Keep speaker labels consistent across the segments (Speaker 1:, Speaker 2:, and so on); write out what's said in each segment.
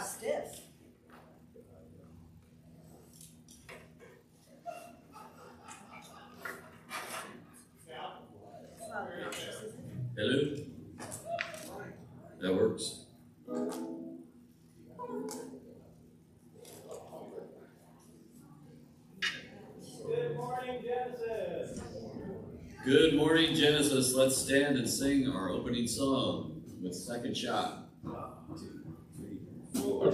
Speaker 1: Stiff.
Speaker 2: Hello? That works.
Speaker 3: Good morning, Genesis.
Speaker 2: Good morning, Genesis. Let's stand and sing our opening song with Second Shot. 1, 2, 3, 4.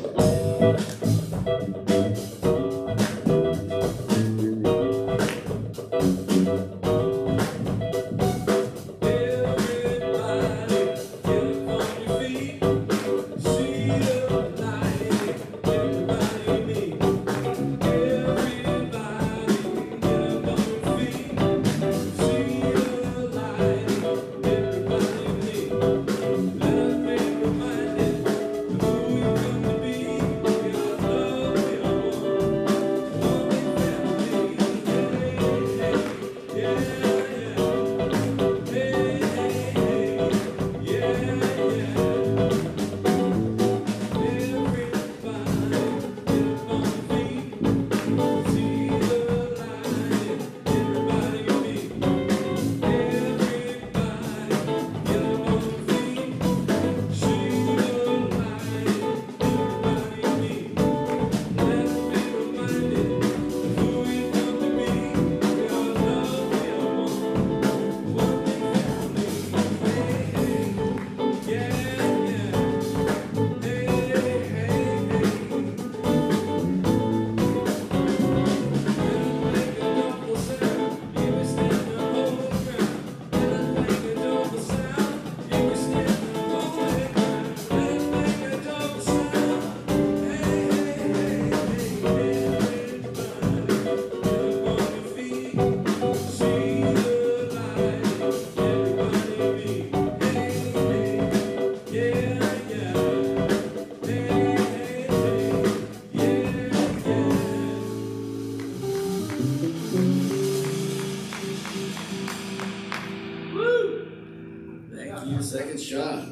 Speaker 2: Second shot.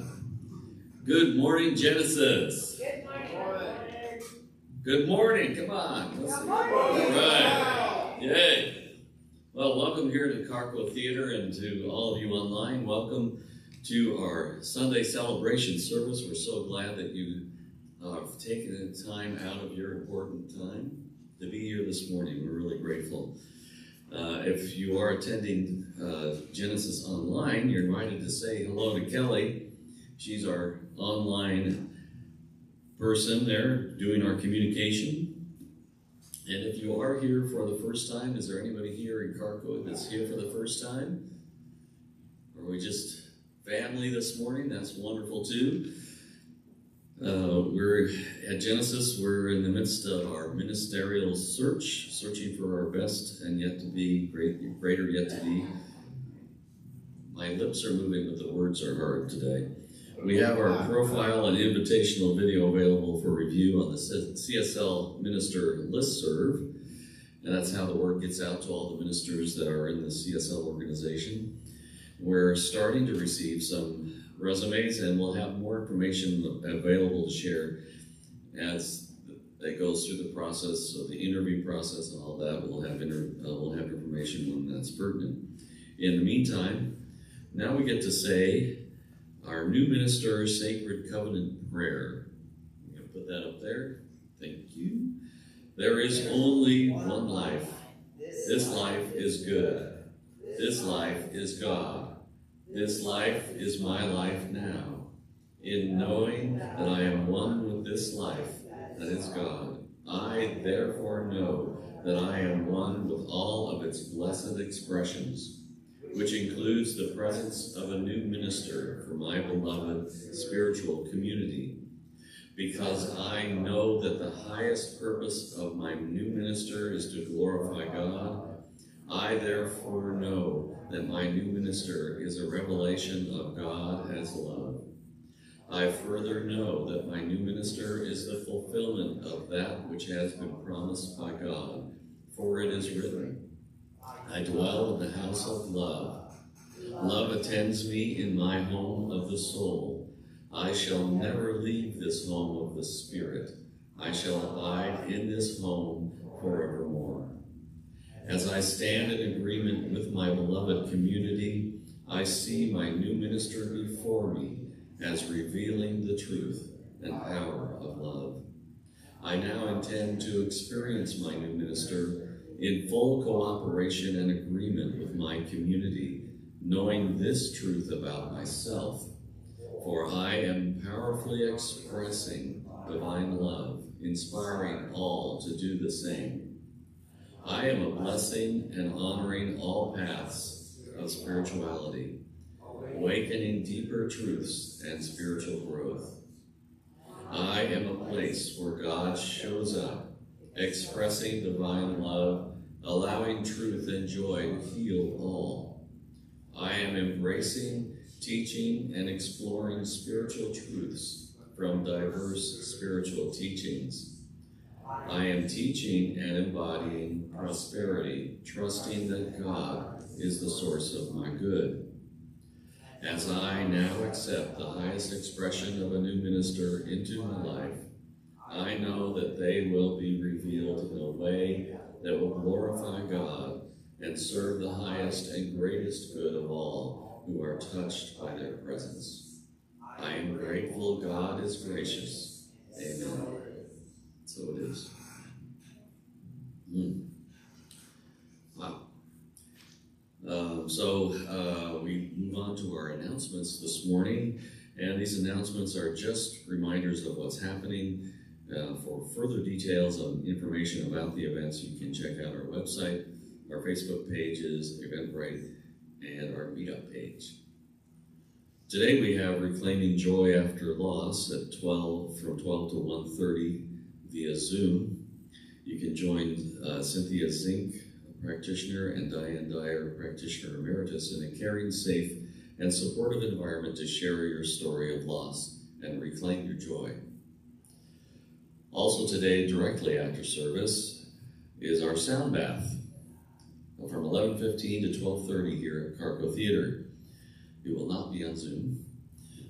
Speaker 2: Good morning, Genesis.
Speaker 1: Good morning.
Speaker 2: Good morning. Come on.
Speaker 1: Good morning.
Speaker 2: All right. Yay. Well, welcome here to Carco Theater, and to all of you online, welcome to our Sunday celebration service. We're so glad that you have taken the time out of your important time to be here this morning. We're really grateful. If you are attending Genesis online, you're invited to say hello to Kelly. She's our online person there doing our communication. And if you are here for the first time, is there anybody here in Carco that's here for the first time? Or are we just family this morning? That's wonderful too. We're at Genesis. We're in the midst of our ministerial search, searching for our best and yet to be, greater yet to be. My lips are moving, but the words are hard today. We have our profile and invitational video available for review on the CSL Minister listserv, and that's how the word gets out to all the ministers that are in the CSL organization. We're starting to receive some resumes, and we'll have more information available to share as it goes through the process of the interview process and all that. We'll have information when that's pertinent. In the meantime, now we get to say our new minister sacred covenant prayer. I'm going to put that up there. Thank you. There is only one life. This life is good. This life is God. This life is my life now, in knowing that I am one with this life, that is God. I therefore know that I am one with all of its blessed expressions, which includes the presence of a new minister for my beloved spiritual community. Because I know that the highest purpose of my new minister is to glorify God, I therefore know that my new minister is a revelation of God as love. I further know that my new minister is the fulfillment of that which has been promised by God, for it is written, I dwell in the house of love. Love attends me in my home of the soul. I shall never leave this home of the Spirit. I shall abide in this home forevermore. As I stand in agreement with my beloved community, I see my new minister before me as revealing the truth and power of love. I now intend to experience my new minister in full cooperation and agreement with my community, knowing this truth about myself, for I am powerfully expressing divine love, inspiring all to do the same. I am a blessing and honoring all paths of spirituality, awakening deeper truths and spiritual growth. I am a place where God shows up, expressing divine love, allowing truth and joy to heal all. I am embracing, teaching, and exploring spiritual truths from diverse spiritual teachings. I am teaching and embodying prosperity, trusting that God is the source of my good. As I now accept the highest expression of a new minister into my life, I know that they will be revealed in a way that will glorify God and serve the highest and greatest good of all who are touched by their presence. I am grateful God is gracious. Amen. So it is. Wow. We move on to our announcements this morning, and these announcements are just reminders of what's happening. For further details and information about the events, you can check out our website, our Facebook pages, Eventbrite, and our Meetup page. Today we have Reclaiming Joy After Loss at from 12 to 1:30 via Zoom. You can join Cynthia Zink, a practitioner, and Diane Dyer, practitioner emeritus, in a caring, safe, and supportive environment to share your story of loss and reclaim your joy. Also today, directly after service, is our sound bath from 11:15 to 12:30 here at Carco Theater. It will not be on Zoom.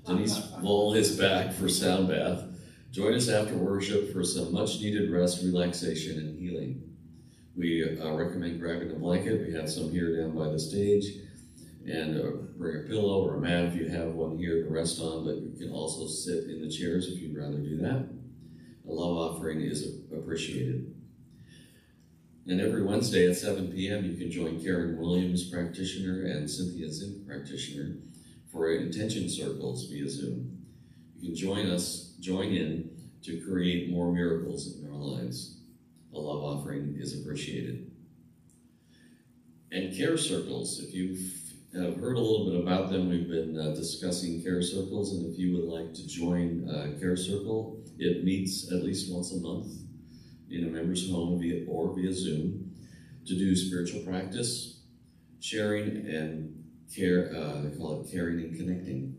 Speaker 2: Denise Voll is back for sound bath. Join us after worship for some much-needed rest, relaxation, and healing. We recommend grabbing a blanket. We have some here down by the stage. And bring a pillow or a mat if you have one here to rest on, but you can also sit in the chairs if you'd rather do that. A love offering is appreciated. And every Wednesday at 7 p.m. you can join Karen Williams, practitioner, and Cynthia Zink, practitioner, for intention circles via Zoom. You can join in to create more miracles in our lives. A love offering is appreciated. And care circles, if you've heard a little bit about them, we've been discussing care circles, and if you would like to join Care Circle, it meets at least once a month in a member's home via Zoom to do spiritual practice, sharing, and care. They call it caring and connecting.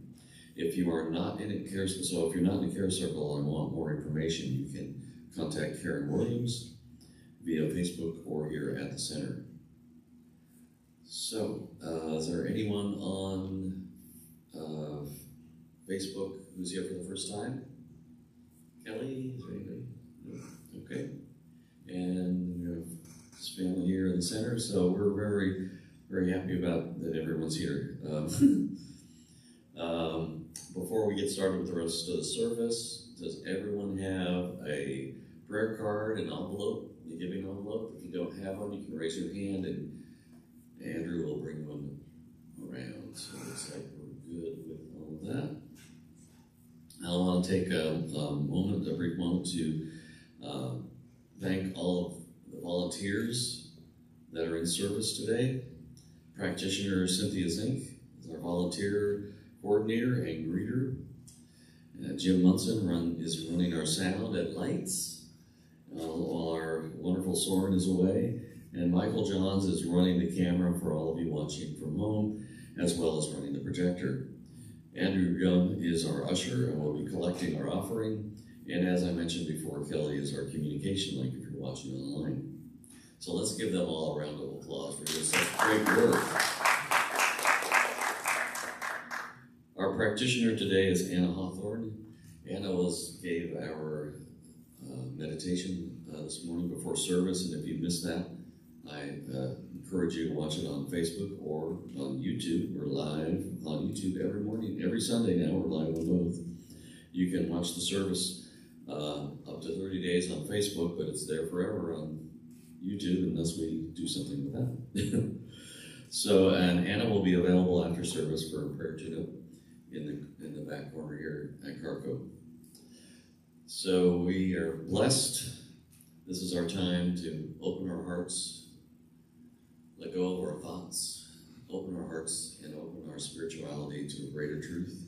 Speaker 2: If you are not in a care, so if you're not in a care circle and want more information, you can contact Karen Williams via Facebook or here at the center. So, is there anyone on Facebook who's here for the first time? Kelly, is there anybody? No? Okay. And we have this family here in the center, so we're very, very happy about that everyone's here. Before we get started with the rest of the service, does everyone have a prayer card, an envelope, a giving envelope? If you don't have one, you can raise your hand and Andrew will bring one around. So it looks like we're good with all of that. I want to take a brief moment to thank all of the volunteers that are in service today. Practitioner Cynthia Zink is our volunteer coordinator and greeter. Jim Munson is running our sound at Lights while our wonderful Soren is away. And Michael Johns is running the camera for all of you watching from home, as well as running the projector. Andrew Young is our usher and will be collecting our offering. And as I mentioned before, Kelly is our communication link if you're watching online. So let's give them all a round of applause for doing such great work. Our practitioner today is Anna Hawthorne. Anna gave our meditation this morning before service, and if you missed that, I encourage you to watch it on Facebook or on YouTube. We're live on YouTube every morning, every Sunday now. We're live on both. You can watch the service up to 30 days on Facebook, but it's there forever on YouTube unless we do something with that. So, and Anna will be available after service for a prayer tune-up in the back corner here at Carco. So we are blessed. This is our time to open our hearts, let go of our thoughts, open our hearts and open our spirituality to a greater truth.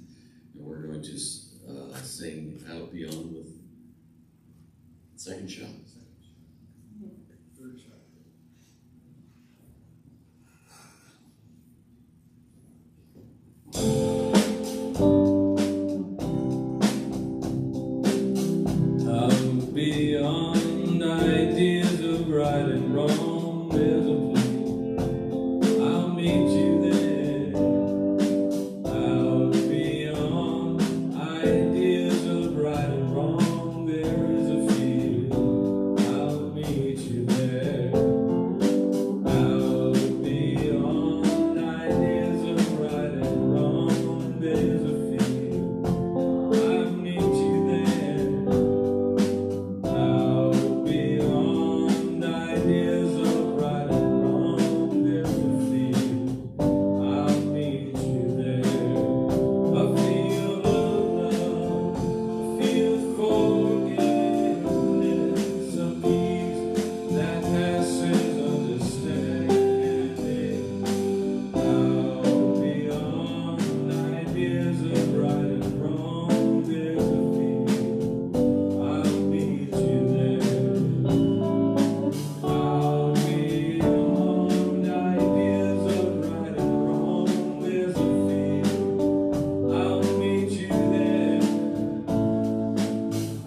Speaker 2: And we're going to sing Out Beyond with second shot.
Speaker 4: Third shot.
Speaker 5: Out beyond ideas of right and wrong, there's a place. I'll meet you there. Out beyond ideas of right and wrong, there is a field. I'll meet you there. Out beyond ideas of right and wrong, there's a field. I'll meet you there. Out beyond ideas of right and wrong, there's a field. I'll meet you there. A field of love, a field for forgiveness, a peace that passes understanding. Out beyond ideas of right and wrong, there's a field. I'll meet you there. Out beyond ideas of right and wrong, there's a field. I'll meet you there.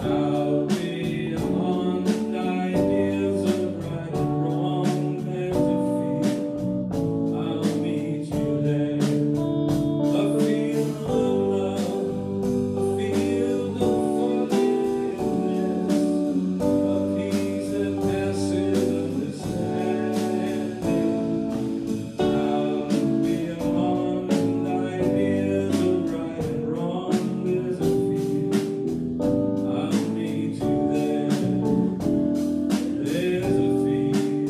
Speaker 5: Out beyond ideas of right and wrong, there's a field. I'll meet you there. A field of love, a field of forgiveness, a peace that passes understanding. Out beyond ideas of right and wrong, there's a field. I'll meet you there. There's a field.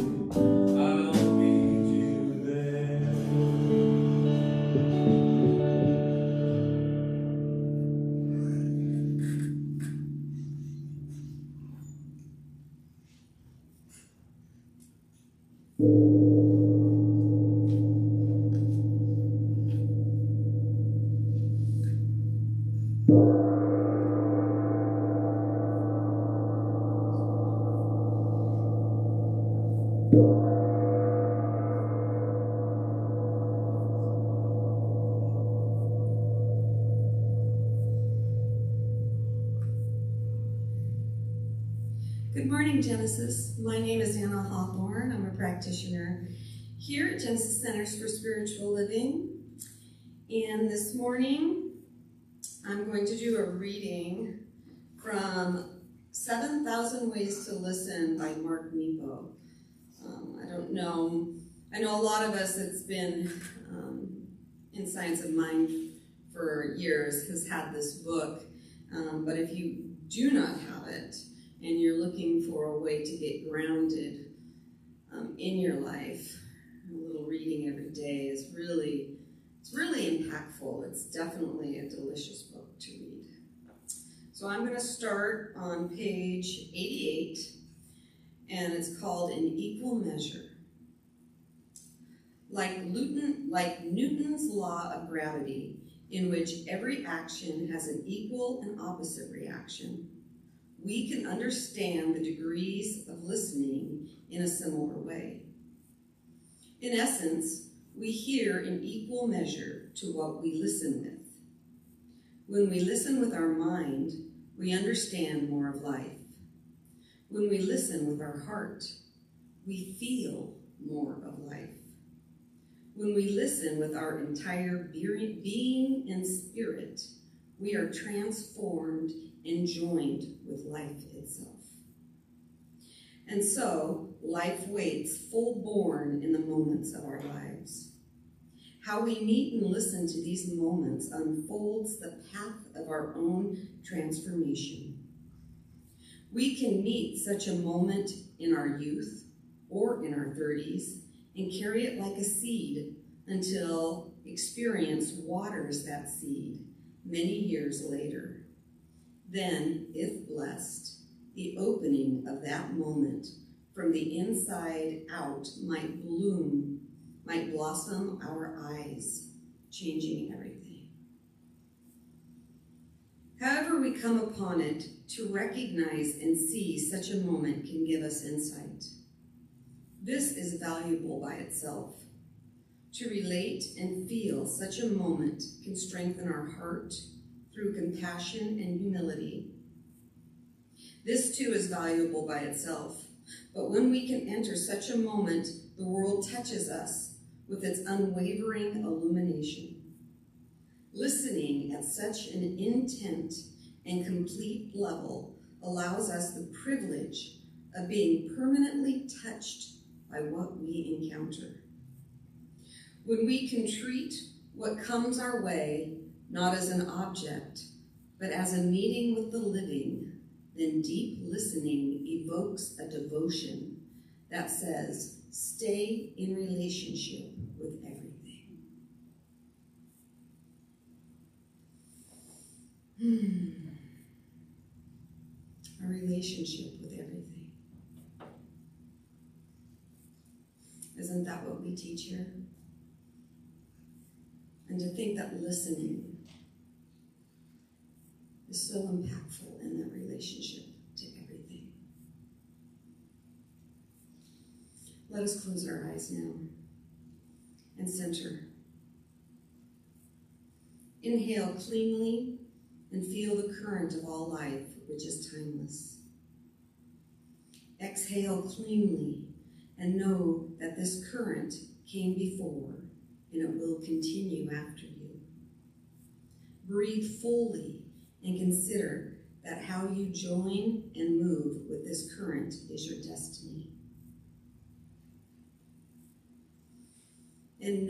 Speaker 5: I'll meet you there.
Speaker 1: Good morning, Genesis. My name is Anna Hawthorne. I'm a practitioner here at Genesis Centers for Spiritual Living. And this morning, I'm going to do a reading from 7,000 Ways to Listen by Mark Nepo. I don't know. I know a lot of us that's been in Science of Mind for years has had this book. But if you do not have it, and you're looking for a way to get grounded in your life, a little reading every day is really impactful. It's definitely a delicious book to read. So I'm going to start on page 88, and it's called In Equal Measure. Like Newton's law of gravity, in which every action has an equal and opposite reaction, we can understand the degrees of listening in a similar way. In essence, we hear in equal measure to what we listen with. When we listen with our mind, we understand more of life. When we listen with our heart, we feel more of life. When we listen with our entire being and spirit, we are transformed and joined with life itself. And so, life waits full-born in the moments of our lives. How we meet and listen to these moments unfolds the path of our own transformation. We can meet such a moment in our youth or in our 30s and carry it like a seed until experience waters that seed many years later. Then, if blessed, the opening of that moment from the inside out might blossom our eyes, changing everything. However we come upon it, to recognize and see such a moment can give us insight. This is valuable by itself. To relate and feel such a moment can strengthen our heart through compassion and humility. This too is valuable by itself, but when we can enter such a moment, the world touches us with its unwavering illumination. Listening at such an intent and complete level allows us the privilege of being permanently touched by what we encounter. When we can treat what comes our way not as an object, but as a meeting with the living, then deep listening evokes a devotion that says, stay in relationship with everything. A relationship with everything. Isn't that what we teach here? And to think that listening is so impactful in that relationship to everything. Let us close our eyes now and center. Inhale cleanly and feel the current of all life, which is timeless. Exhale cleanly and know that this current came before and it will continue after you. Breathe fully and consider that how you join and move with this current is your destiny. And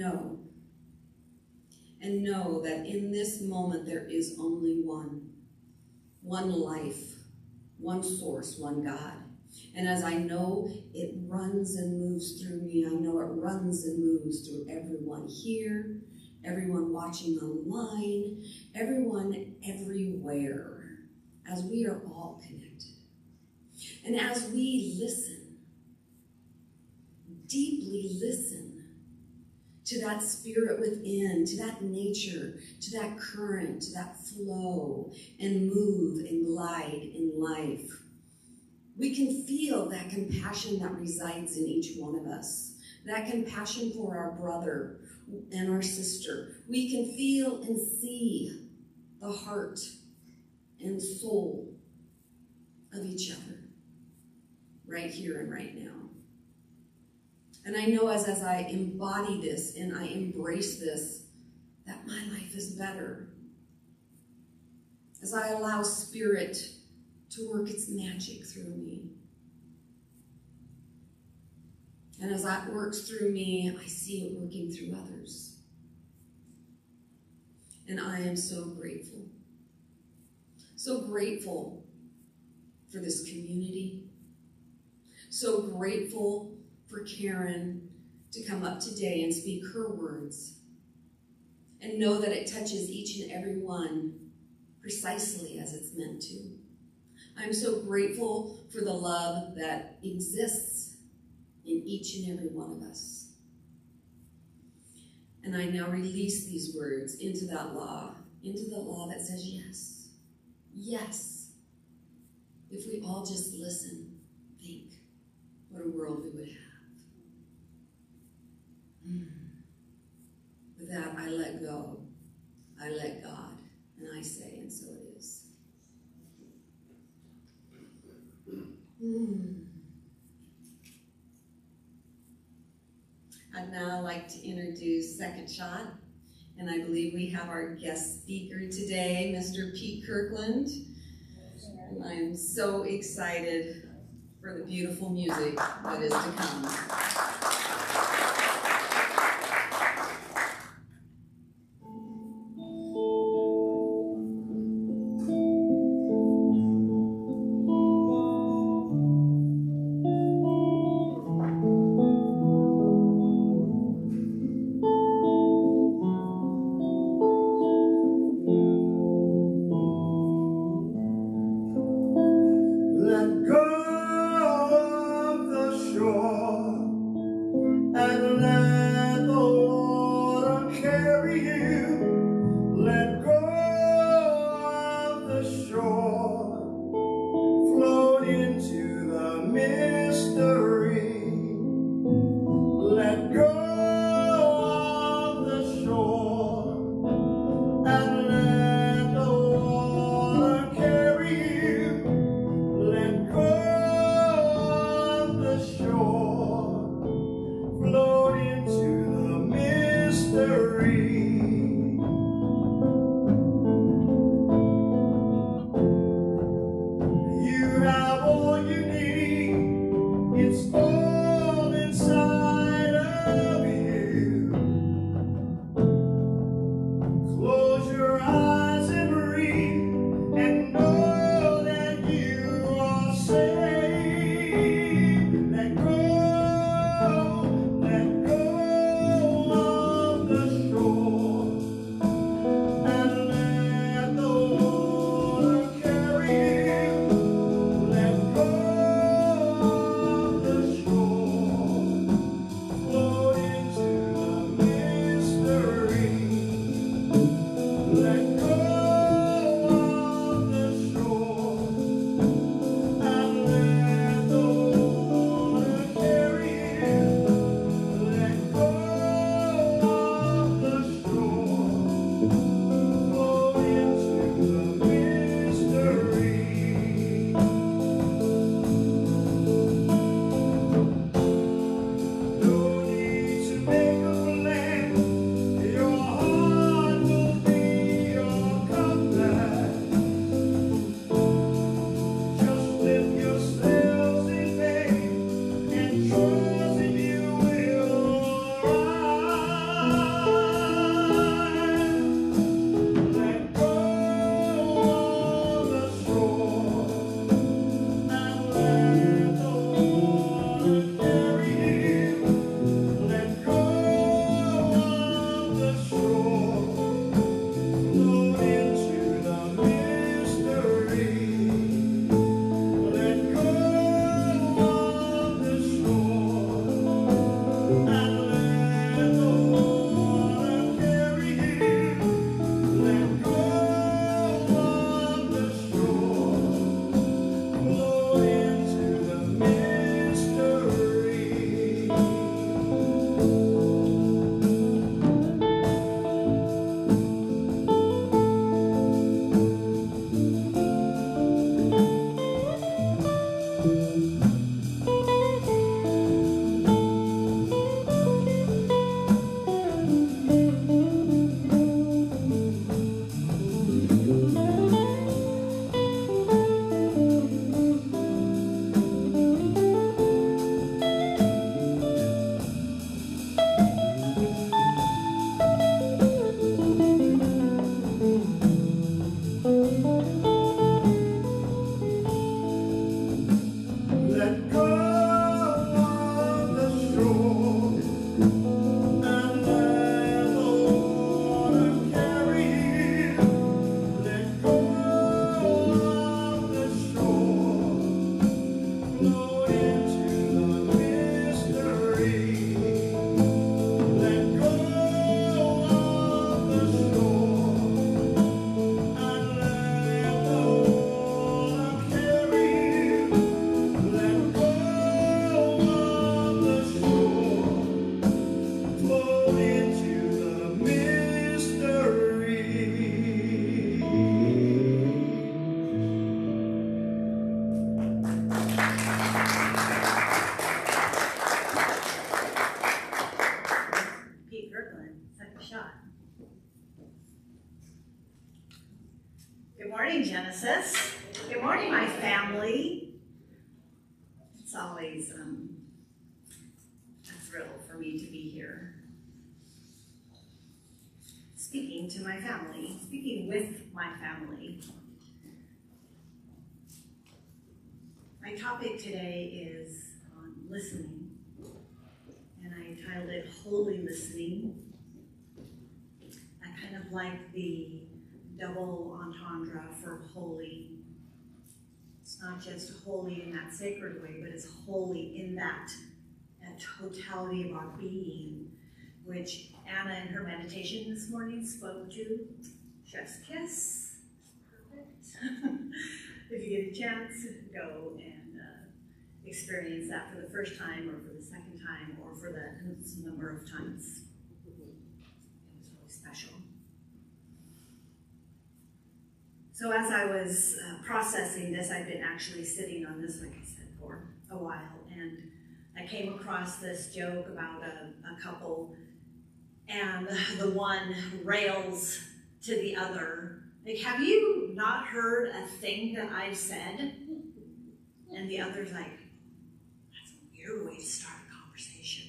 Speaker 1: know that in this moment there is only one life, one source, one God. And as I know it runs and moves through me, I know it runs and moves through everyone here, everyone watching online, everyone everywhere, as we are all connected. And as we listen, deeply listen to that spirit within, to that nature, to that current, to that flow, and move and glide in life, we can feel that compassion that resides in each one of us, that compassion for our brother and our sister. We can feel and see the heart and soul of each other right here and right now. And I know as I embody this and I embrace this, that my life is better. As I allow spirit to work its magic through me. And as that works through me, I see it working through others. And I am so grateful. So grateful for this community. So grateful for Karen to come up today and speak her words. And know that it touches each and every one precisely as it's meant to. I'm so grateful for the love that exists in each and every one of us. And I now release these words into that law, into the law that says yes. Yes. If we all just listen, think what a world we would have. With that, I let go. I let God. And I say, and so it is. I'd now like to introduce Second Shot, and I believe we have our guest speaker today, Mr. Pete Kirkland. And I'm so excited for the beautiful music that is to come.
Speaker 5: The
Speaker 4: Good morning, Genesis. Good morning, my family. It's always a thrill for me to be here. Speaking to my family, speaking with my family. My topic today is on listening, and I titled it Holy Listening. I kind of like the double entendre for holy. It's not just holy in that sacred way, but it's holy in that totality of our being, which Anna in her meditation this morning spoke to. Chef's kiss. Perfect. If you get a chance, go and experience that for the first time or for the second time or for the number of times. It was really special. So as I was processing this, I've been actually sitting on this, like I said, for a while, and I came across this joke about a couple, and the one rails to the other, like, have you not heard a thing that I've said? And the other's like, that's a weird way to start a conversation.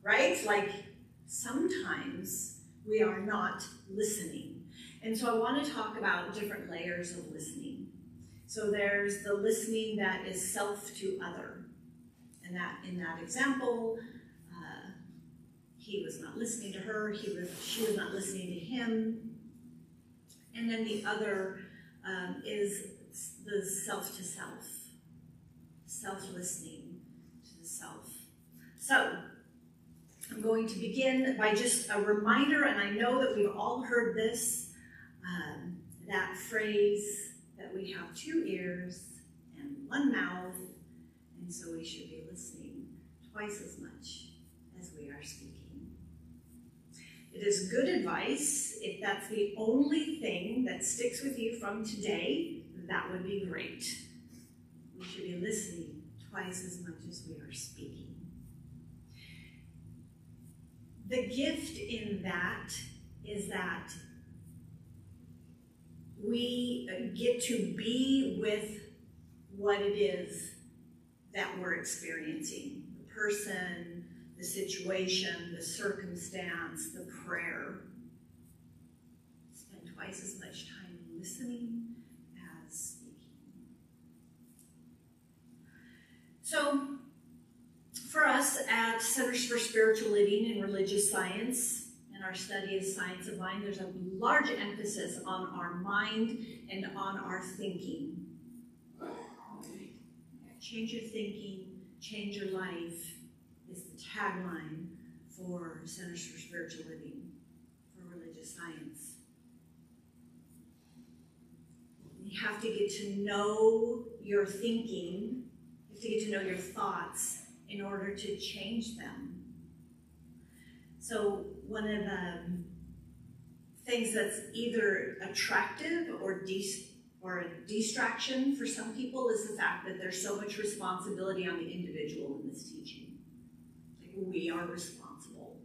Speaker 4: Right? Like, sometimes we are not listening. And so I want to talk about different layers of listening. So there's the listening that is self to other. And that in that example, he was not listening to her, she was not listening to him. And then the other is the self to self, self-listening to the self. So I'm going to begin by just a reminder, and I know that we've all heard this, that phrase that we have 2 ears and 1 mouth, and so we should be listening twice as much as we are speaking. It is good advice. If that's the only thing that sticks with you from today, that would be great. We should be listening twice as much as we are speaking. The gift in that is that we get to be with what it is that we're experiencing. The person, the situation, the circumstance, the prayer. Spend twice as much time listening as speaking. So, for us at Centers for Spiritual Living and Religious Science, in our study of science of mind, there's a large emphasis on our mind and on our thinking. Change your thinking, change your life is the tagline for Centers for Spiritual Living, for Religious Science. You have to get to know your thinking, you have to get to know your thoughts in order to change them. So one of the things that's either attractive or a distraction for some people is the fact that there's so much responsibility on the individual in this teaching. Like, we are responsible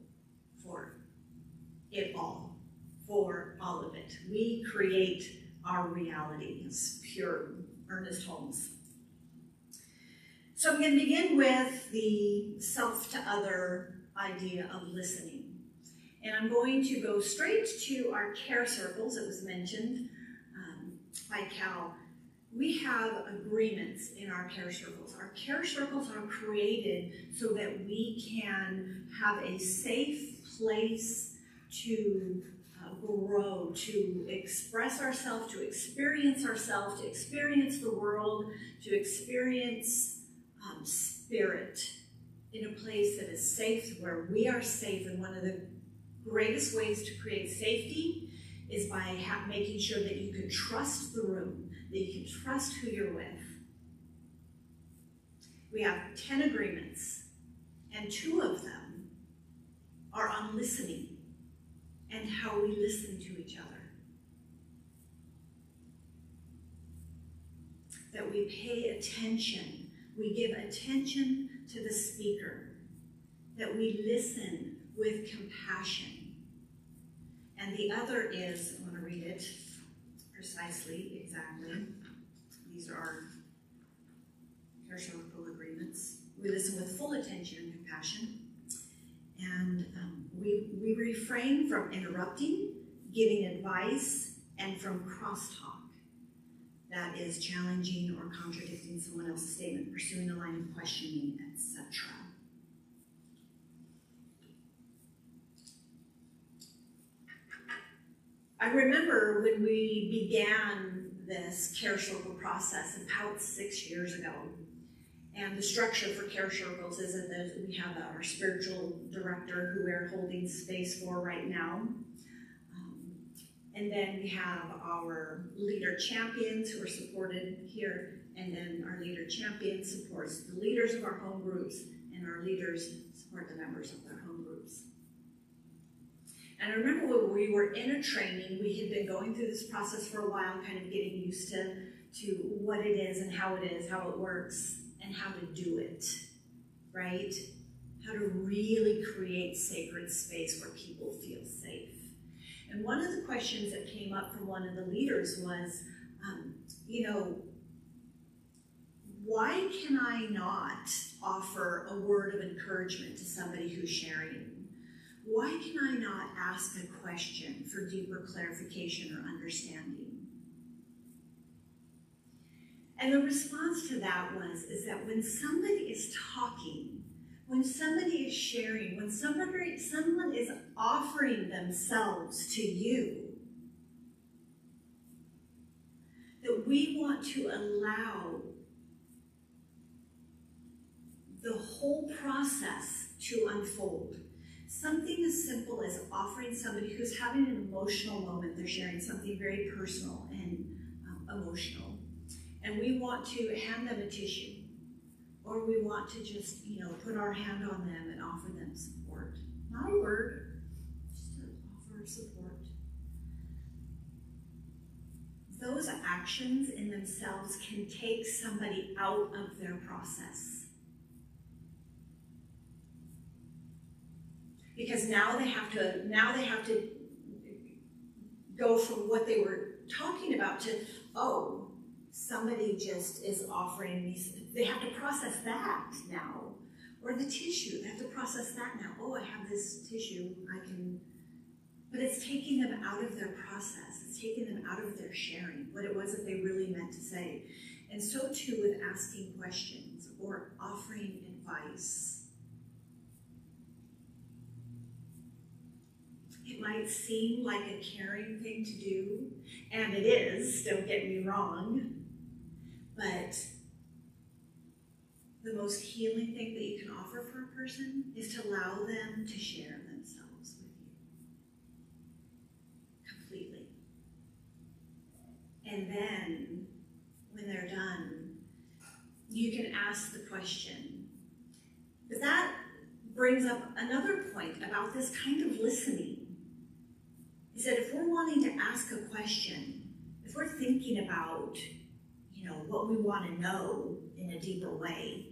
Speaker 4: for it all, for all of it. We create our reality. It's pure Ernest Holmes. So I'm going to begin with the self to other idea of listening. And I'm going to go straight to our care circles. It was mentioned by Cal. We have agreements in our care circles. Our care circles are created so that we can have a safe place to grow, to express ourselves, to experience the world, to experience spirit in a place that is safe, where we are safe. And one of the greatest ways to create safety is by making sure that you can trust the room, that you can trust who you're with. We have 10 agreements, and 2 of them are on listening and how we listen to each other. That we pay attention, we give attention to the speaker, that we listen with compassion. And the other is, I want to read it, Precisely, exactly. These are our care circle agreements. We listen with full attention and compassion. And we refrain from interrupting, giving advice, and from crosstalk that is challenging or contradicting someone else's statement, pursuing a line of questioning, etc. I remember when we began this care circle process about 6 years ago. And the structure for care circles is that we have our spiritual director who we're holding space for right now. And then we have our leader champions who are supported here. And then our leader champion supports the leaders of our home groups, and our leaders support the members of their home groups. And I remember when we were in a training, we had been going through this process for a while, kind of getting used to what it is and how it is, how it works, and how to do it, right? How to really create sacred space where people feel safe. And one of the questions that came up from one of the leaders was, why can I not offer a word of encouragement to somebody who's sharing? Why can I not ask a question for deeper clarification or understanding? And the response to that is that when somebody is talking, when somebody is sharing, when someone is offering themselves to you, that we want to allow the whole process to unfold. Something as simple as offering somebody who's having an emotional moment, they're sharing something very personal and emotional, and we want to hand them a tissue, or we want to just, put our hand on them and offer them support. Not a word, just an offer of support. Those actions in themselves can take somebody out of their process. Because now they have to go from what they were talking about to, oh, somebody just is offering me, they have to process that now. Or the tissue, they have to process that now. Oh, I have this tissue, but it's taking them out of their process. It's taking them out of their sharing, what it was that they really meant to say. And so too with asking questions or offering advice. It might seem like a caring thing to do, and it is, don't get me wrong, but the most healing thing that you can offer for a person is to allow them to share themselves with you completely. And then, when they're done, you can ask the question. But that brings up another point about this kind of listening. Is that if we're wanting to ask a question, if we're thinking about, what we want to know in a deeper way,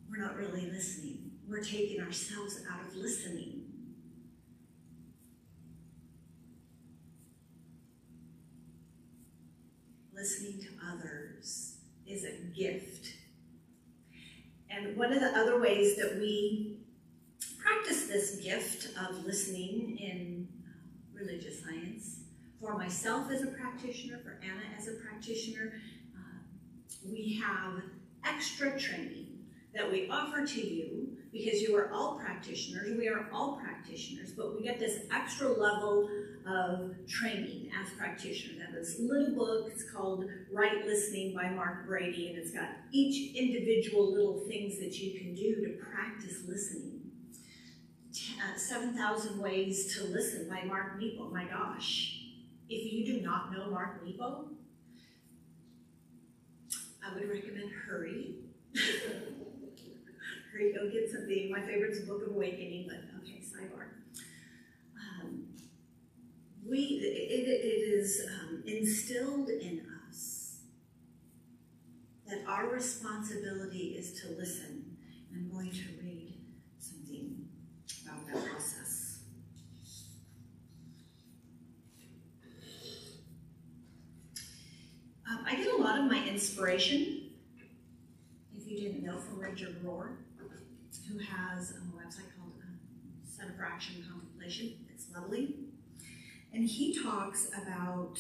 Speaker 4: we're not really listening. We're taking ourselves out of listening. Listening to others is a gift. And one of the other ways that we practice this gift of listening in religious science, for myself as a practitioner, for Anna as a practitioner, we have extra training that we offer to you because you are all practitioners, we are all practitioners, but we get this extra level of training as practitioners. And this little book, it's called Right Listening by Mark Brady, and it's got each individual little things that you can do to practice listening. 7,000 Ways to Listen by Mark Nepo. My gosh, if you do not know Mark Nepo, I would recommend hurry. Hurry, go get something. My favorite's Book of Awakening, but okay, sidebar. It is instilled in us that our responsibility is to listen. I'm going to read something about that process. inspiration, if you didn't know, from Richard Rohr, who has a website called Center for Action and Contemplation. It's lovely. And he talks about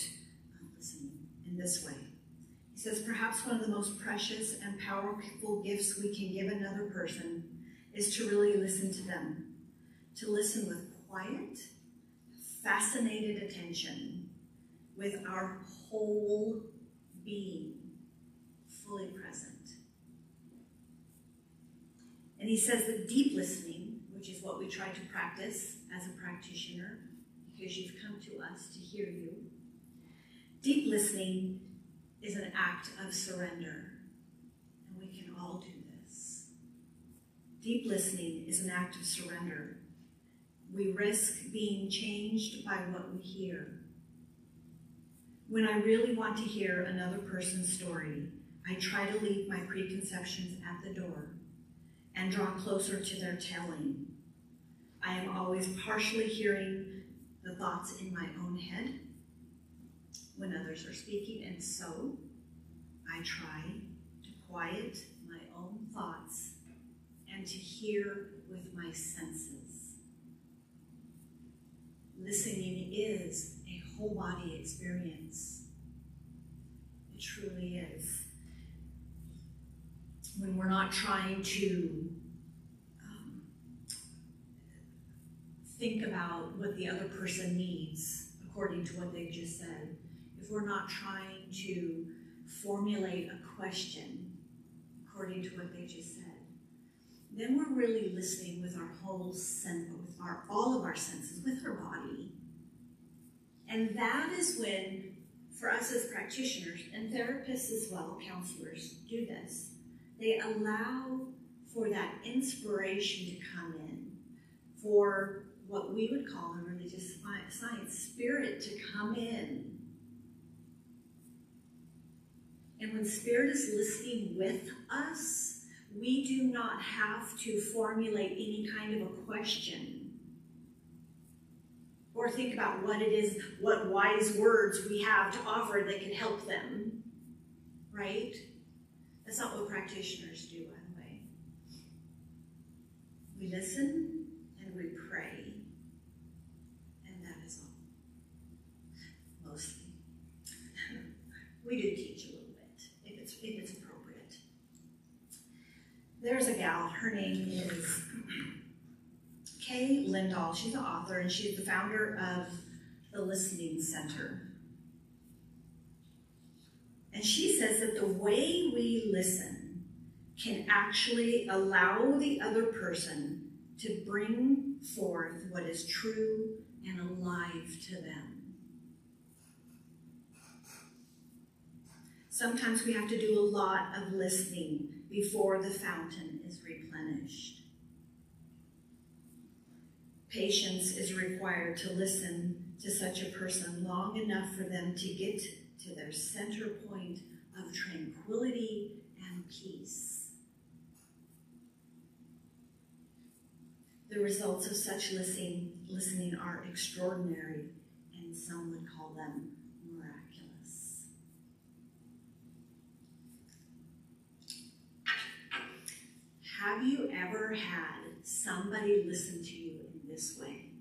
Speaker 4: listening in this way. He says, perhaps one of the most precious and powerful gifts we can give another person is to really listen to them, to listen with quiet, fascinated attention, with our whole being fully present. And he says that deep listening, which is what we try to practice as a practitioner, because you've come to us to hear you, deep listening is an act of surrender, and we can all do this. Deep listening is an act of surrender. We risk being changed by what we hear. When I really want to hear another person's story, I try to leave my preconceptions at the door and draw closer to their telling. I am always partially hearing the thoughts in my own head when others are speaking, and so I try to quiet my own thoughts and to hear with my senses. Listening is a whole body experience. It truly is. When we're not trying to think about what the other person needs according to what they've just said, if we're not trying to formulate a question according to what they just said, then we're really listening with our whole sense, with all of our senses, with our body. And that is when, for us as practitioners, and therapists as well, counselors do this, they allow for that inspiration to come in, for what we would call in religious science, spirit to come in. And when spirit is listening with us, we do not have to formulate any kind of a question or think about what it is, what wise words we have to offer that can help them, right? That's not what practitioners do, by the way. We listen and we pray, and that is all, mostly. We do teach a little bit, if it's appropriate. There's a gal, her name is Kay Lindahl. She's an author, and she's the founder of the Listening Center. And she says that the way we listen can actually allow the other person to bring forth what is true and alive to them. Sometimes we have to do a lot of listening before the fountain is replenished. Patience is required to listen to such a person long enough for them to get to their center point of tranquility and peace. The results of such listening are extraordinary, and some would call them miraculous. Have you ever had somebody listen to you in this way?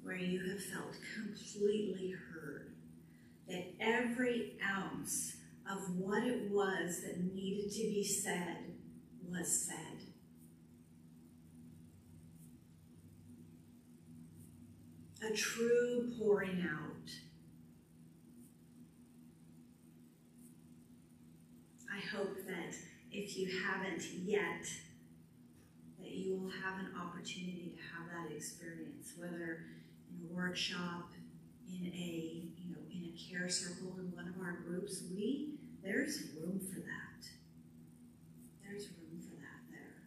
Speaker 4: Where you have felt completely heard, that every ounce of what it was that needed to be said was said. A true pouring out. I hope that if you haven't yet, that you will have an opportunity to have that experience, whether in a workshop, in a care circle, in one of our groups. There's room for that. There's room for that there.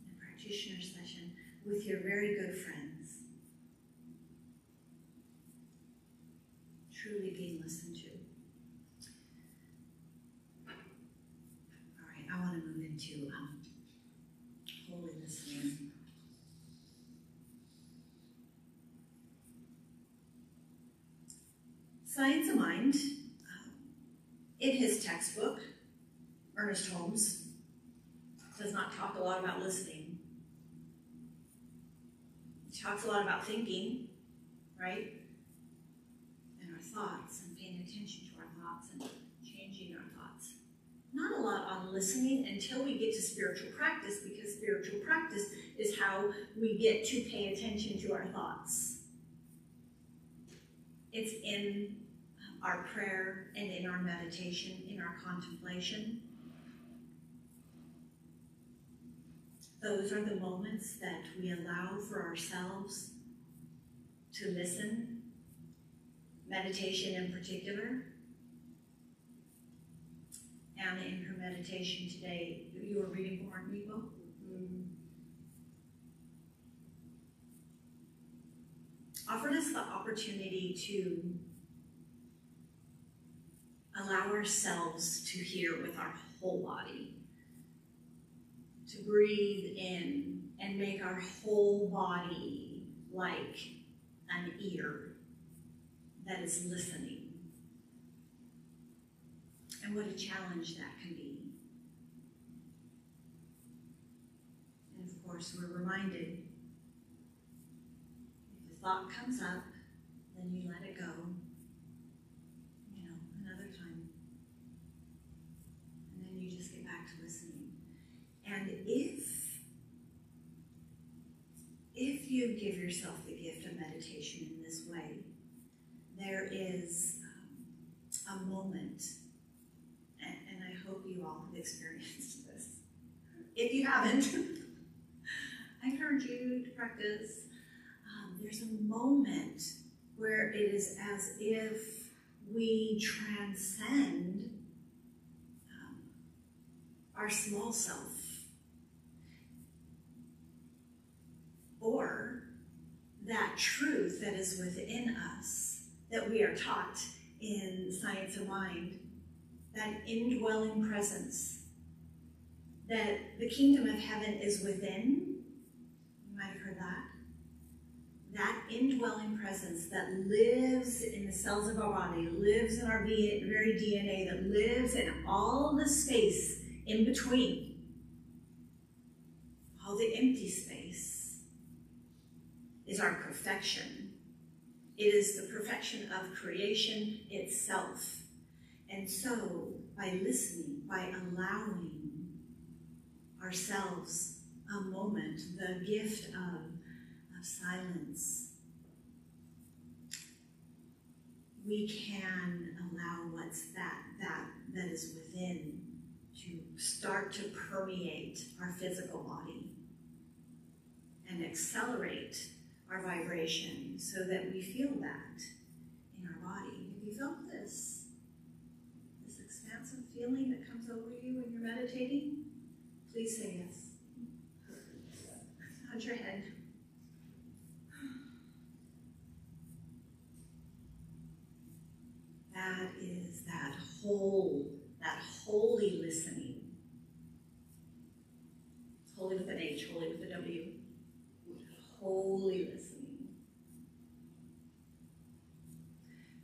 Speaker 4: In a practitioner session with your very good friends. Truly being listened to. All right, I want to move into Science of Mind, in his textbook, Ernest Holmes does not talk a lot about listening. He talks a lot about thinking, right? And our thoughts, and paying attention to our thoughts, and changing our thoughts. Not a lot on listening until we get to spiritual practice, because spiritual practice is how we get to pay attention to our thoughts. It's in our prayer and in our meditation, in our contemplation. Those are the moments that we allow for ourselves to listen, meditation in particular. Anna, in her meditation today, you were reading Born Repo? Offered us the opportunity to allow ourselves to hear with our whole body, to breathe in and make our whole body like an ear that is listening. And what a challenge that can be. And of course, we're reminded, if a thought comes up, then you let it go. Another time. And then you just get back to listening. And if you give yourself the gift of meditation in this way, there is a moment, and I hope you all have experienced this. If you haven't, I encourage you to practice. There's a moment where it is as if we transcend our small self, or that truth that is within us that we are taught in Science of Mind, that indwelling presence, that the kingdom of heaven is within. You might have heard that. That indwelling presence that lives in the cells of our body, lives in our very DNA, that lives in all the space in between, all the empty space, is our perfection. It is the perfection of creation itself. And so, by listening, by allowing ourselves a moment, the gift of silence, we can allow what's that is within to start to permeate our physical body and accelerate our vibration so that we feel that in our body. Have you felt this expansive feeling that comes over you when you're meditating? Please say yes. Nod your head. That is that holy listening. Holy with an H, holy with a W. Holy listening.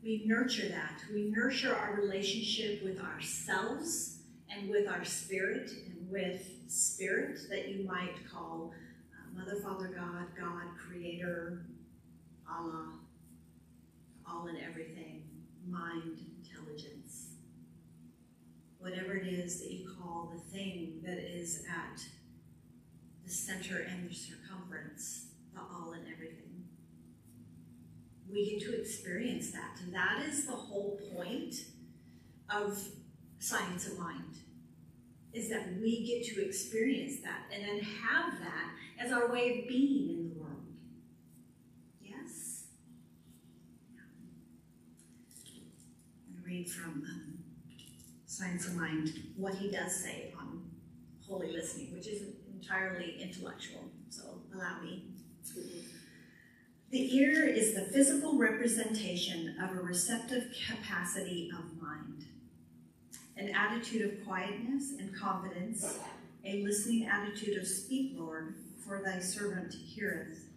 Speaker 4: We nurture that. We nurture our relationship with ourselves and with our spirit and with spirit that you might call Mother, Father, God, Creator, Allah, all and everything, mind, intelligence. Whatever it is that you call the thing that is at the center and the circumference, the all and everything. We get to experience that. And that is the whole point of Science of Mind, is that we get to experience that and then have that as our way of being in the world. Yes? I'm going to read from Science of Mind what he does say on holy listening, which is entirely intellectual, so allow me. The ear is the physical representation of a receptive capacity of mind, an attitude of quietness and confidence, a listening attitude of "Speak, Lord, for thy servant heareth,"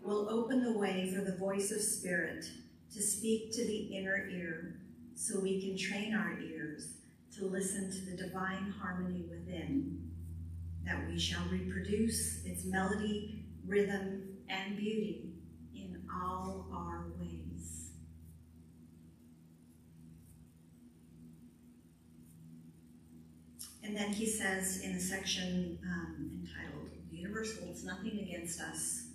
Speaker 4: will open the way for the voice of spirit to speak to the inner ear so we can train our ears to listen to the divine harmony within, that we shall reproduce its melody, rhythm, and beauty in all our ways. And then he says in a section entitled, "The universe holds nothing against us."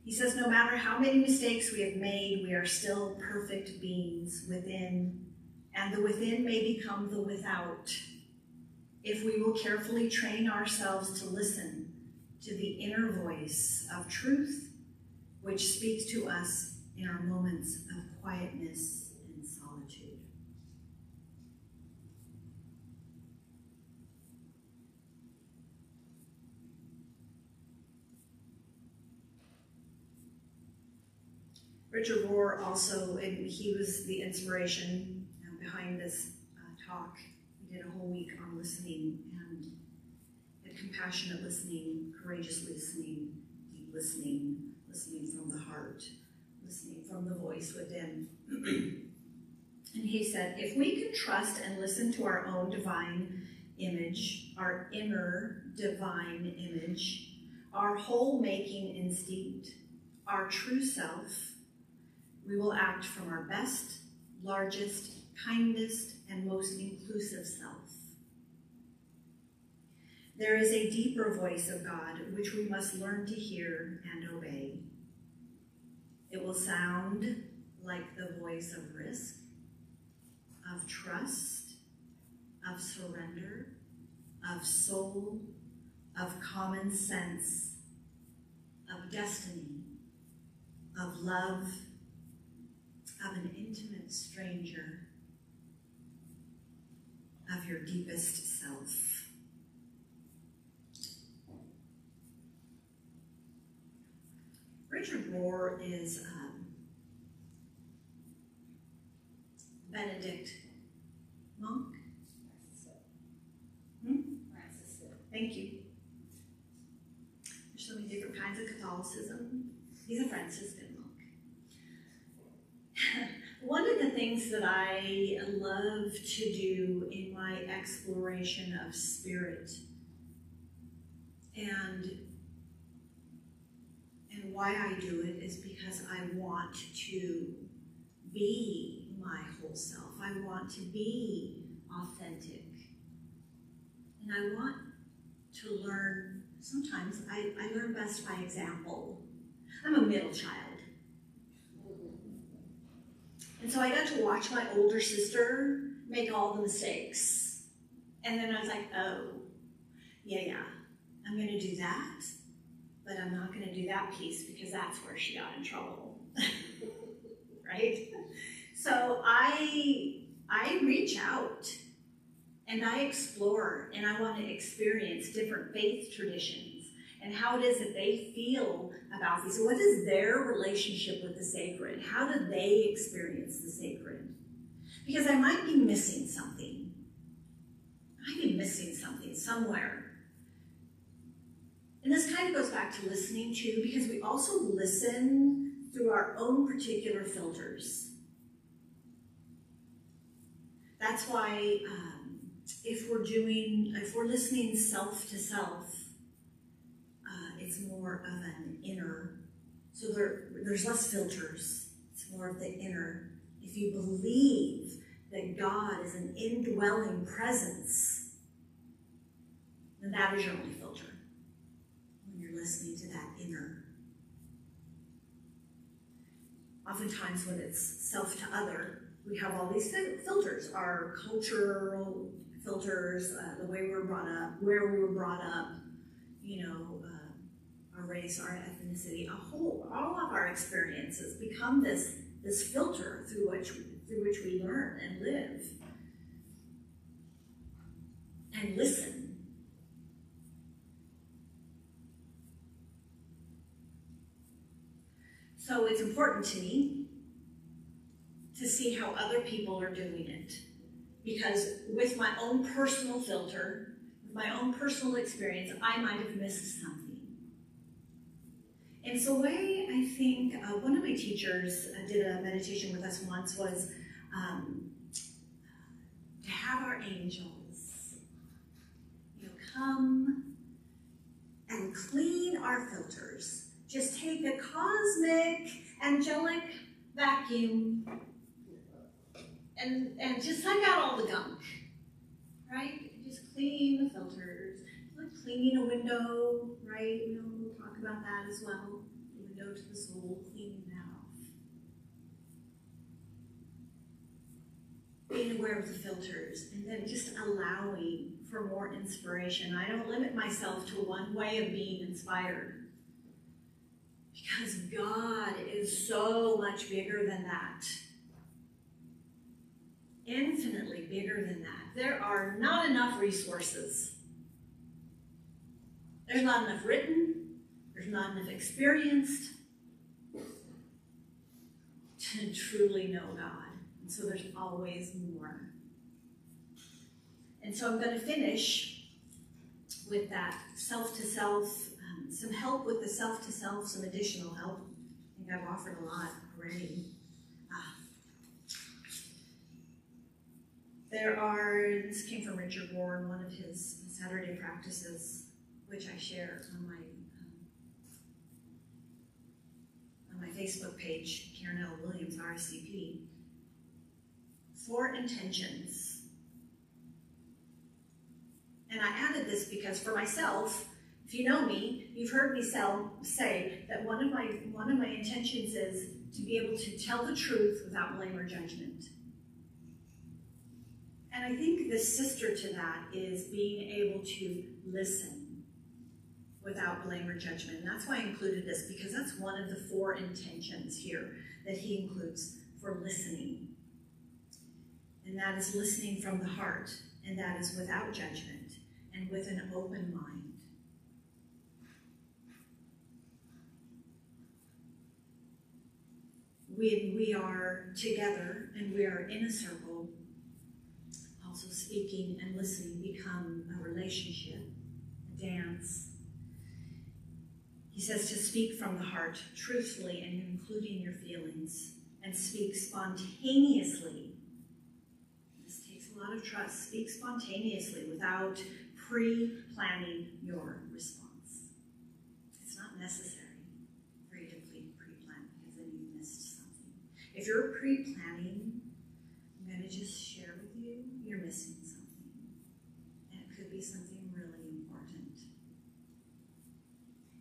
Speaker 4: He says, no matter how many mistakes we have made, we are still perfect beings within, and the within may become the without, if we will carefully train ourselves to listen to the inner voice of truth, which speaks to us in our moments of quietness and solitude. Richard Rohr also, and he was the inspiration behind this talk. We did a whole week on listening and compassionate listening, courageous listening, deep listening, listening from the heart, listening from the voice within. And he said, if we can trust and listen to our own divine image, our inner divine image, our whole making instinct, our true self, we will act from our best, largest, kindest, and most inclusive self. There is a deeper voice of God which we must learn to hear and obey. It will sound like the voice of risk, of trust, of surrender, of soul, of common sense, of destiny, of love, of an intimate stranger, of your deepest self. Richard Rohr is Benedict monk. Thank you. There's so many different kinds of Catholicism. He's a Franciscan monk. One of the things that I love to do in my exploration of spirit and why I do it is because I want to be my whole self. I want to be authentic. And I want to learn, sometimes I learn best by example. I'm a middle child. And so I got to watch my older sister make all the mistakes. And then I was like, oh, yeah, I'm going to do that. But I'm not going to do that piece because that's where she got in trouble. Right? So I reach out and I explore and I want to experience different faith traditions and how it is that they feel about these. So what is their relationship with the sacred? How do they experience the sacred? Because I might be missing something. I might be missing something somewhere. And this kind of goes back to listening too, because we also listen through our own particular filters. That's why if we're listening self to self, it's more of an inner. So there's less filters. It's more of the inner. If you believe that God is an indwelling presence, then that is your only filter. When you're listening to that inner. Oftentimes when it's self to other, we have all these filters, our cultural filters, the way we were brought up, where we were brought up, our race, our ethnicity, all of our experiences become this filter through which we learn and live and listen. So it's important to me to see how other people are doing it, because with my own personal filter, with my own personal experience, I might have missed something. it's a way, I think, one of my teachers did a meditation with us once was to have our angels, come and clean our filters. Just take a cosmic, angelic vacuum and just suck out all the gunk, right? Just clean the filters. Like cleaning a window, right? We'll talk about that as well. The window to the soul, cleaning that off. Being aware of the filters, and then just allowing for more inspiration. I don't limit myself to one way of being inspired, because God is so much bigger than that. Infinitely bigger than that. There are not enough resources. There's not enough written, there's not enough experienced to truly know God. And so there's always more. And so I'm going to finish with that self-to-self, some help with the self-to-self, some additional help. I think I've offered a lot already. This came from Richard Warren, one of his Saturday practices, which I share on my Facebook page, Karen L. Williams, RsCP. 4 intentions. And I added this because for myself, if you know me, you've heard me say that one of my intentions is to be able to tell the truth without blame or judgment. And I think the sister to that is being able to listen without blame or judgment. And that's why I included this, because that's one of the 4 intentions here that he includes for listening. And that is listening from the heart, and that is without judgment and with an open mind. When we are together and we are in a circle, also speaking and listening become a relationship, a dance. He says to speak from the heart, truthfully and including your feelings, and speak spontaneously. This takes a lot of trust. Speak spontaneously without pre-planning your response. It's not necessary for you to pre-plan, because then you missed something. If you're pre-planning, I'm going to just share with you, you're missing something. And it could be something really important.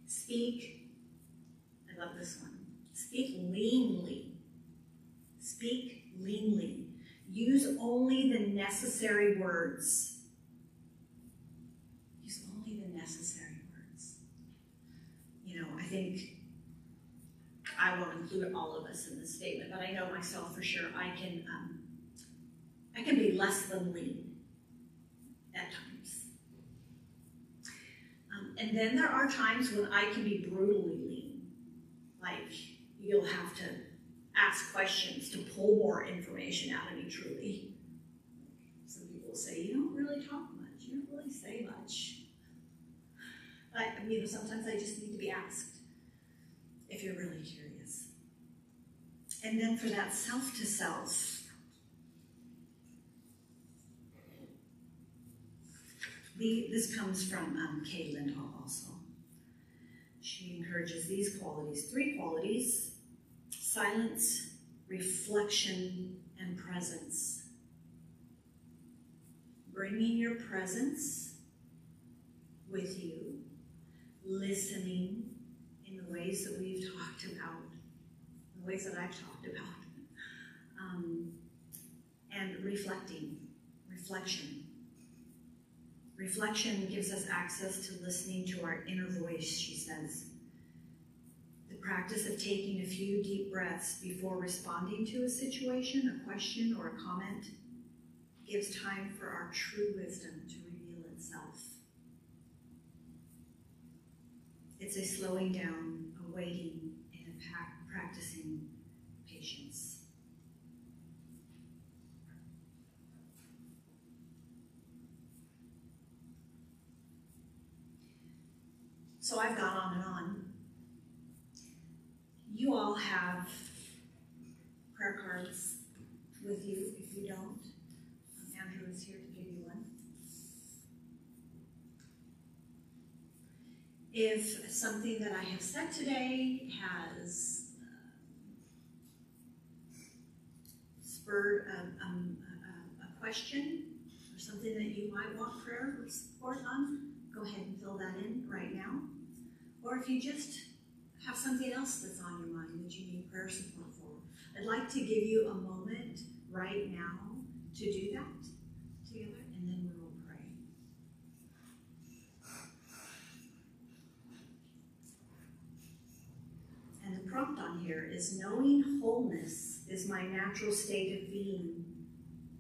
Speaker 4: Speak, I love this one, speak leanly. Speak leanly. Use only the necessary words. Use only the necessary words. I think I won't include all of us in this statement, but I know myself for sure. I can be less than lean at times. And then there are times when I can be brutally lean. Like, you'll have to ask questions to pull more information out of me, truly. Some people say, you don't really talk much, you don't really say much. Sometimes I just need to be asked if you're really curious. And then for that self-to-self, this comes from Kay Lindhall also. She encourages these qualities, 3 qualities: silence, reflection, and presence. Bringing your presence with you, listening in the ways that we've talked about, the ways that I've talked about, and reflection. Reflection gives us access to listening to our inner voice, she says. The practice of taking a few deep breaths before responding to a situation, a question, or a comment gives time for our true wisdom to reveal itself. It's a slowing down, a waiting, and a practicing patience. So I've gone on and on. all have prayer cards with you. If you don't, Andrew is here to give you one. If something that I have said today has spurred a question or something that you might want prayer or support on, go ahead and fill that in right now. Or if you just have something else that's on your mind that you need prayer support for, I'd like to give you a moment right now to do that together, and then we will pray. And the prompt on here is, knowing wholeness is my natural state of being,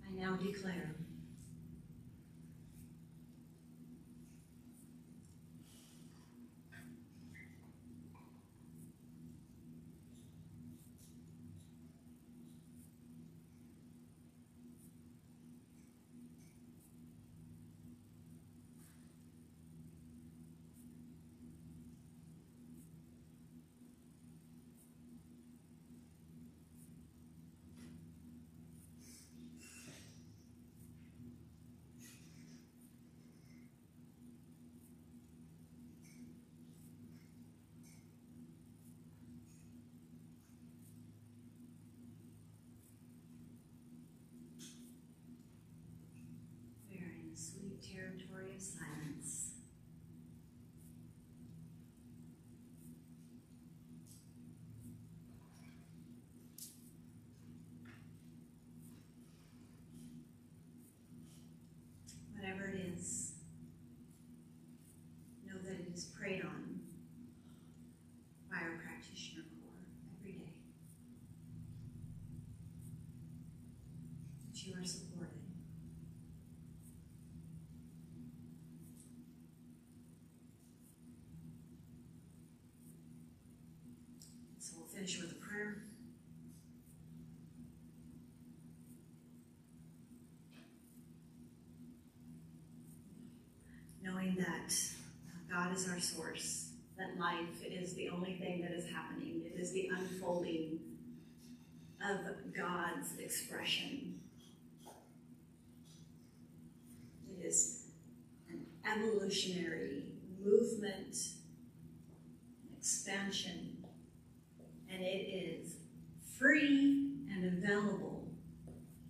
Speaker 4: I now declare. We are in the sweet territory of silence. Whatever it is, know that it is prayed on by our practitioner core every day. That you are supported. So we'll finish with a prayer. Knowing that God is our source, that life is the only thing that is happening. It is the unfolding of God's expression. It is an evolutionary movement, expansion, and it is free and available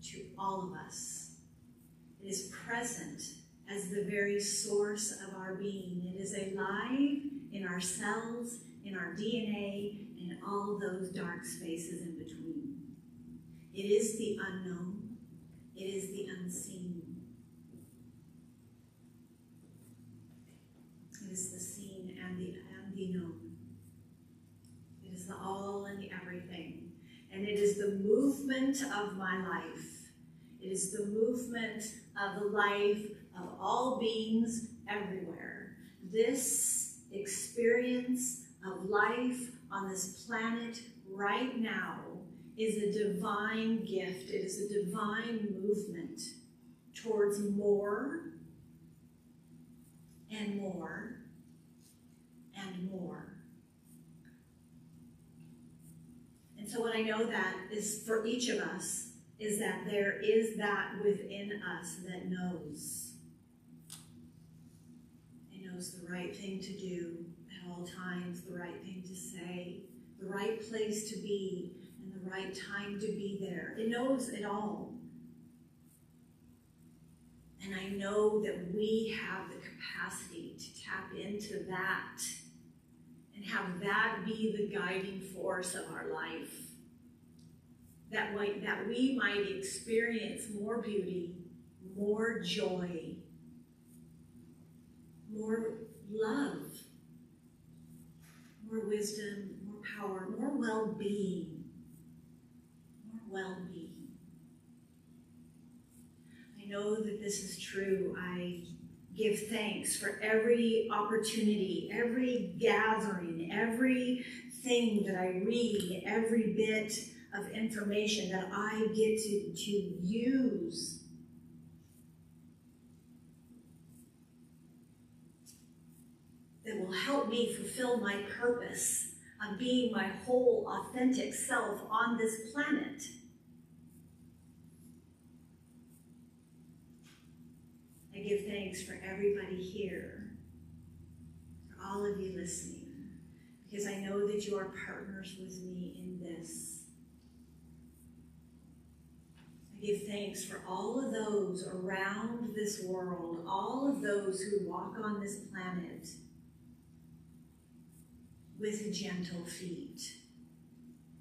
Speaker 4: to all of us. It is present as the very source of our being. It is alive in our cells, in our DNA, and all those dark spaces in between. It is the unknown. It is the unseen. It is the seen and the known. It is the all and the everything. And it is the movement of my life. It is the movement of the life of all beings everywhere. This experience of life on this planet right now is a divine gift. It is a divine movement towards more and more and more. And so what I know that is for each of us is that there is that within us that knows. It knows the right thing to do at all times, the right thing to say, the right place to be, and the right time to be there. It knows it all. And I know that we have the capacity to tap into that and have that be the guiding force of our life. That we might experience more beauty, more joy, more love, more wisdom, more power, more well-being, I know that this is true. I give thanks for every opportunity, every gathering, everything that I read, every bit of information that I get to use that will help me fulfill my purpose of being my whole authentic self on this planet. I give thanks for everybody here, for all of you listening, because I know that you are partners with me in this. I give thanks for all of those around this world, all of those who walk on this planet with gentle feet,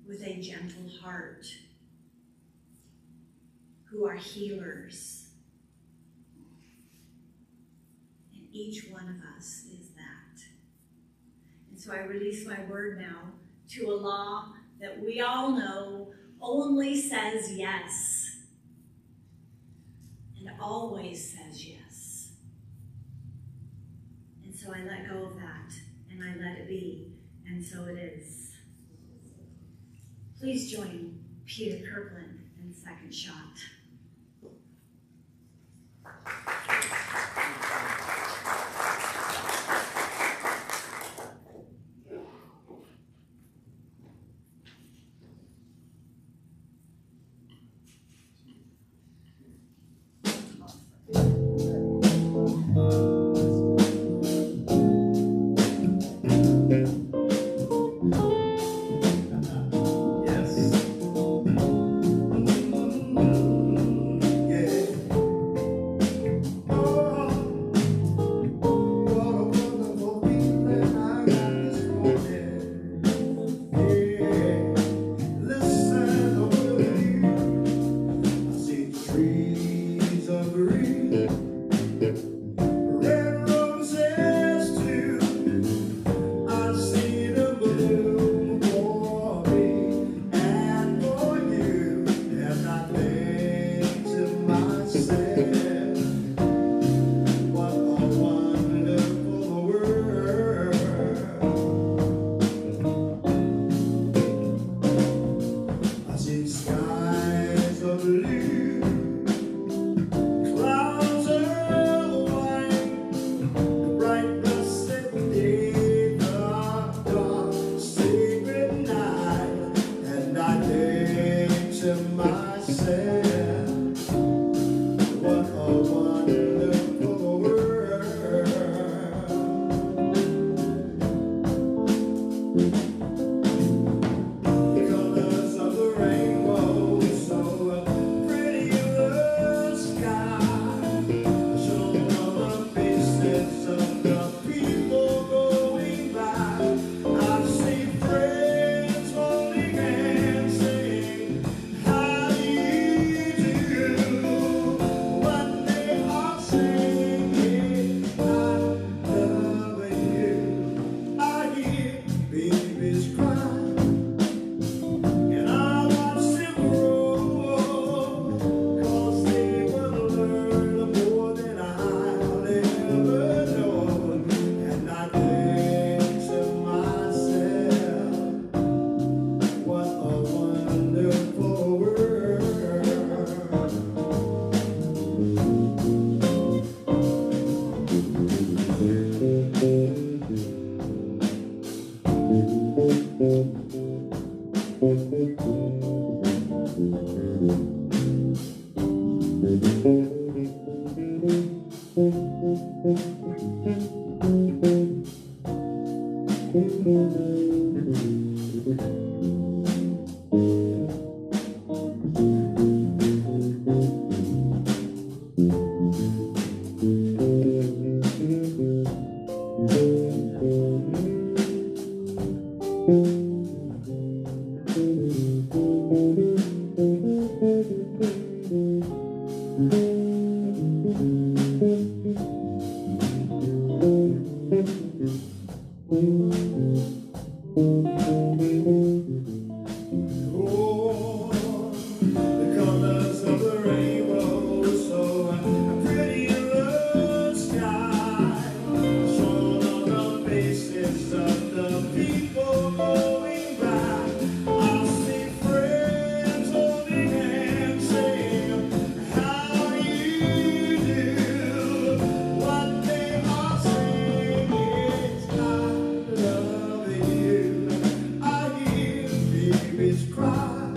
Speaker 4: with a gentle heart, who are healers. And each one of us is that. And so I release my word now to a law that we all know only says yes. And always says yes. And so I let go of that, and I let it be, and so it is. Please join Peter Kirkland in Second Shot.
Speaker 5: babies cry,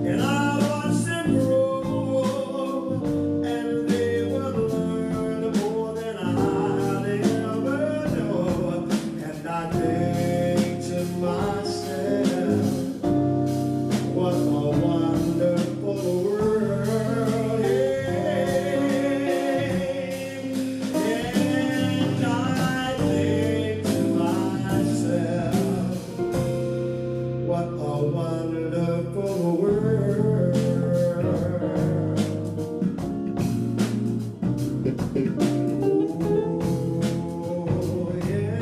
Speaker 5: and I watched them grow, and they would learn more than I'd ever know. And I think to myself, what a wonderful world, yeah. And I think to myself, what a wonderful world. Oh, yeah.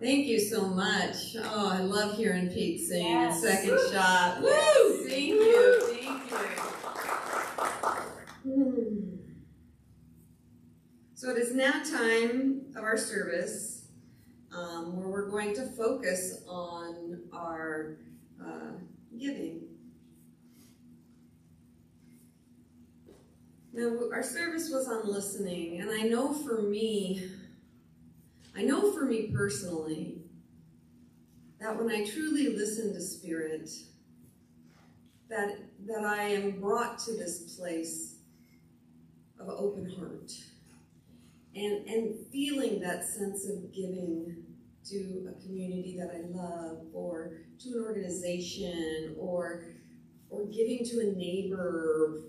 Speaker 1: Thank you so much. Oh, I love hearing Pete sing
Speaker 4: Yes.
Speaker 1: in second shot. Woo! Thank you, thank you. So it is now time of our service where we're going to focus on our giving. Now, our service was on listening, and I know for me personally, that when I truly listen to Spirit, that I am brought to this place of open heart and feeling that sense of giving to a community that I love, or to an organization, or giving to a neighbor,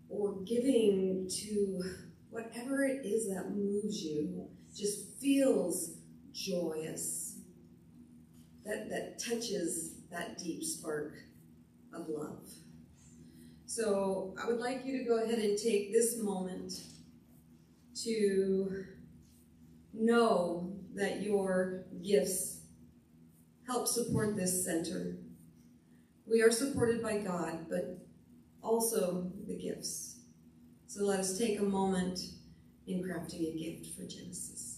Speaker 1: or giving to whatever it is that moves you, just feels joyous, that touches that deep spark of love. So I would like you to go ahead and take this moment to know that your gifts help support this center. We are supported by God, but also the gifts. So let us take a moment in crafting a gift for Genesis.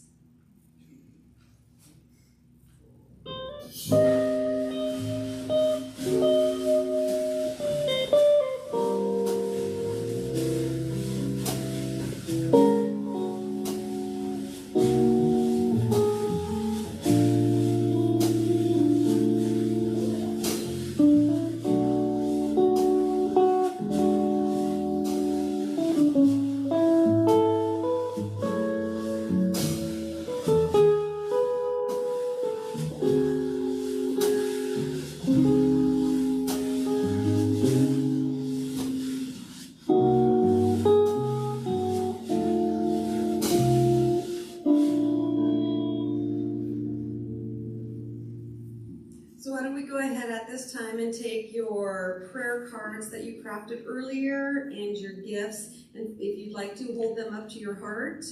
Speaker 1: So why don't we go ahead at this time and take your prayer cards that you crafted earlier and your gifts, and if you'd like to, hold them up to your heart,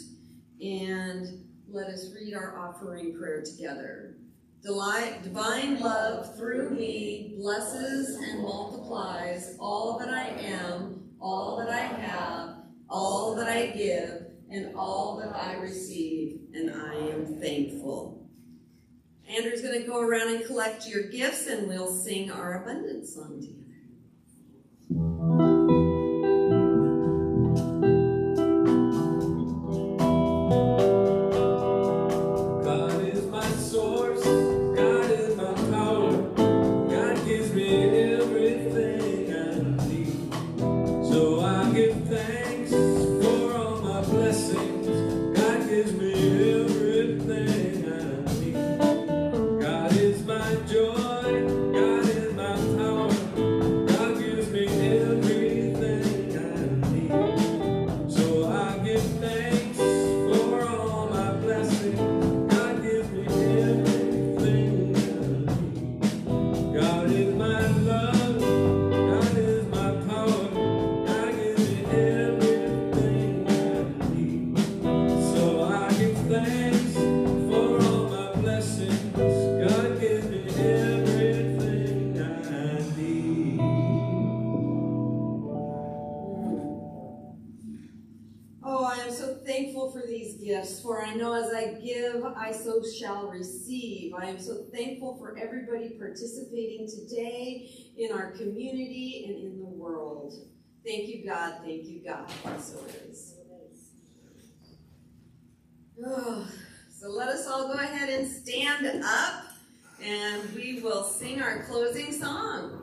Speaker 1: and let us read our offering prayer together. Divine love through me blesses and multiplies all that I am, all that I have, all that I give, and all that I receive, and I am thankful. Andrew's going to go around and collect your gifts, and we'll sing our abundance song together.
Speaker 5: God is my source, God is my power, God gives me everything I need. So I give thanks for all my blessings, God gives me everything I need. God is my joy, God is my power, God gives me everything
Speaker 1: gifts, for I know as I give, I so shall receive. I am so thankful for everybody participating today in our community and in the world. Thank you, God. Thank you, God. So it is. Oh, so let us all go ahead and stand up, and we will sing our closing song.